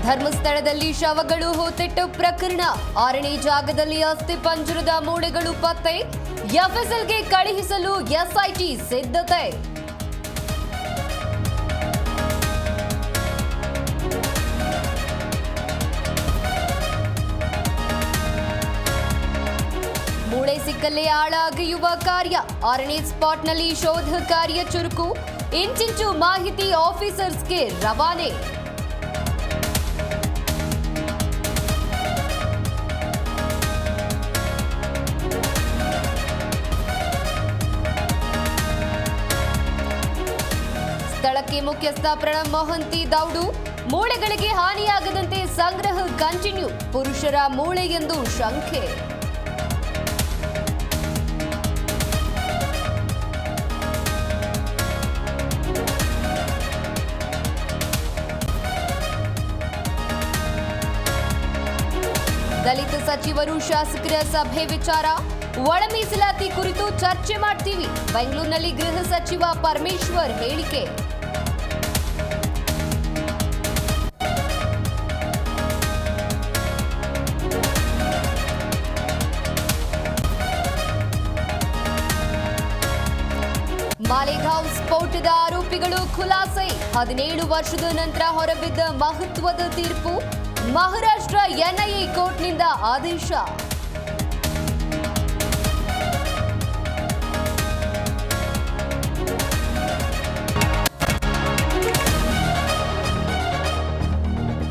ಧರ್ಮಸ್ಥಳದಲ್ಲಿ ಶವಗಳು ಹೂತಿಟ್ಟು ಪ್ರಕರಣ, 6ನೇ ಜಾಗದಲ್ಲಿ ಅಸ್ಥಿಪಂಜರದ ಮೂಳೆಗಳು ಪತ್ತೆ, ಎಫ್ಎಸ್ಎಲ್ಗೆ ಕಳುಹಿಸಲು ಎಸ್ಐಟಿ ಸಿದ್ಧತೆ. ಮೂಳೆ ಸಿಕ್ಕಲ್ಲೇ ಆಳ ಅಗೆಯುವ ಕಾರ್ಯ, 6ನೇ ಸ್ಪಾಟ್ನಲ್ಲಿ ಶೋಧ ಕಾರ್ಯ ಚುರುಕು, ಇಂಚಿಂಚು ಮಾಹಿತಿ ಆಫೀಸರ್ಸ್ಗೆ ರವಾನೆ. ಸ್ಥಳಕ್ಕೆ ಮುಖ್ಯಸ್ಥ ಪ್ರಣಬ್ ಮೊಹಂತಿ ದೌಡು, ಮೂಳೆಗಳಿಗೆ ಹಾನಿಯಾಗದಂತೆ ಸಂಗ್ರಹ ಕಂಟಿನ್ಯೂ, ಪುರುಷರ ಮೂಳೆ ಎಂದು ಶಂಕೆ. ದಲಿತ ಸಚಿವರು ಶಾಸಕರ ಸಭೆ ವಿಚಾರ, ಒಳ ಮೀಸಲಾತಿ ಕುರಿತು ಚರ್ಚೆ ಮಾಡ್ತೀವಿ, ಬೆಂಗಳೂರಿನಲ್ಲಿ ಗೃಹ ಸಚಿವ ಪರಮೇಶ್ವರ್ ಹೇಳಿಕೆ. ಮಾಲೇಗಾಂವ್ ಸ್ಫೋಟದ ಆರೋಪಿಗಳು ಖುಲಾಸೆ, 17 ವರ್ಷದ ನಂತರ ಹೊರಬಿದ್ದ ಮಹತ್ವದ ತೀರ್ಪು, ಮಹಾರಾಷ್ಟ್ರ ಎನ್ಐಎ ಕೋರ್ಟ್ನಿಂದ ಆದೇಶ.